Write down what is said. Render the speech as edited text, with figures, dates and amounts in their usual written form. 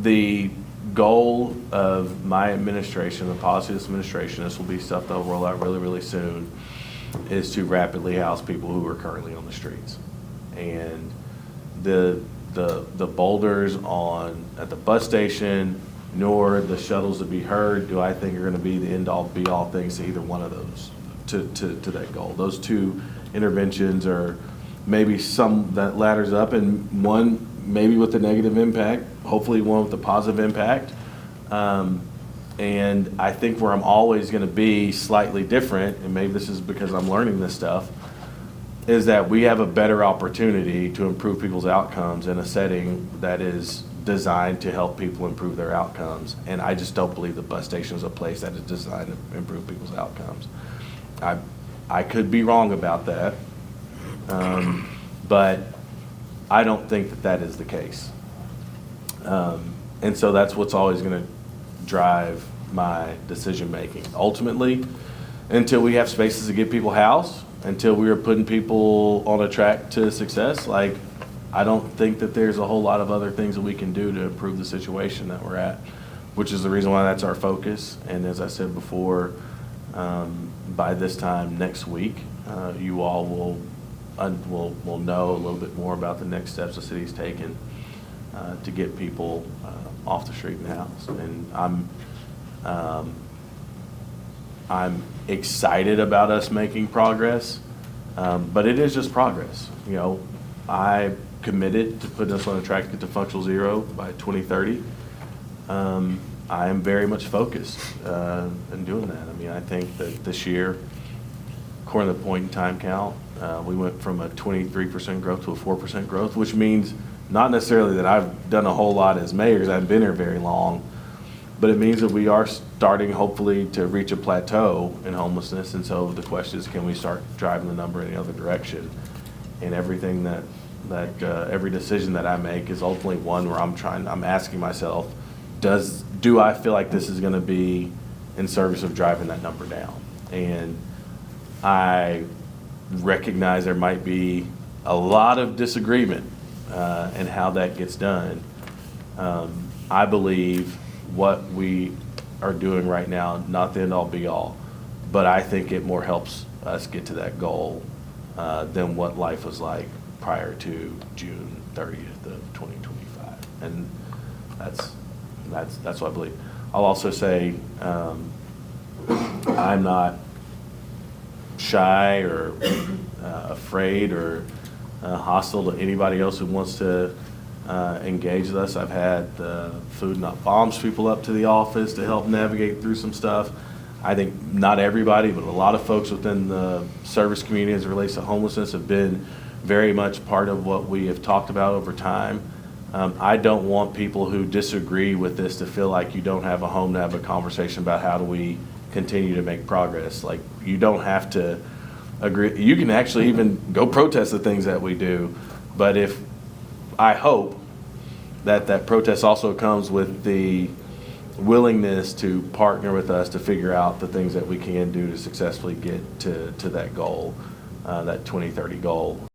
the goal of my administration, the policy of this administration, this will be stuff that'll roll out really, really soon, is to rapidly house people who are currently on the streets. And the boulders at the bus station, nor the shuttles to be heard, do I think are going to be the end-all be-all things to either one of those to that goal. Those two interventions are maybe some that ladders up, and one maybe with a negative impact, hopefully one with a positive impact. And I think where I'm always going to be slightly different, and maybe this is because I'm learning this stuff, is that we have a better opportunity to improve people's outcomes in a setting that is designed to help people improve their outcomes. And I just don't believe the bus station is a place that is designed to improve people's outcomes. I could be wrong about that, but I don't think that that is the case. And so that's what's always going to drive my decision making. Ultimately, until we have spaces to get people housed, until we are putting people on a track to success, like, I don't think that there's a whole lot of other things that we can do to improve the situation that we're at, which is the reason why that's our focus. And as I said before, by this time next week, you all will know a little bit more about the next steps the city's taken to get people off the street and housed. And I'm excited about us making progress, but it is just progress. You know, I committed to putting us on a track to get to functional zero by 2030. I am very much focused in doing that. I mean, I think that this year, according to the point in time count, we went from a 23% growth to a 4% growth, which means not necessarily that I've done a whole lot as mayor, because I haven't been here very long, but it means that we are starting hopefully to reach a plateau in homelessness. And so the question is, can we start driving the number in the other direction? And everything every decision that I make is ultimately one where I'm asking myself, do I feel like this is going to be in service of driving that number down? And I recognize there might be a lot of disagreement in how that gets done. I believe what we are doing right now, not the end all be all, but I think it more helps us get to that goal than what life was like prior to June 30th of 2025. And that's what I believe. I'll also say I'm not shy or afraid or hostile to anybody else who wants to engage with us. I've had Food Not Bombs people up to the office to help navigate through some stuff. I think not everybody, but a lot of folks within the service community as it relates to homelessness have been very much part of what we have talked about over time. I don't want people who disagree with this to feel like you don't have a home to have a conversation about how do we continue to make progress. Like, you don't have to agree. You can actually even go protest the things that we do, but I hope that protest also comes with the willingness to partner with us to figure out the things that we can do to successfully get to that goal, that 2030 goal.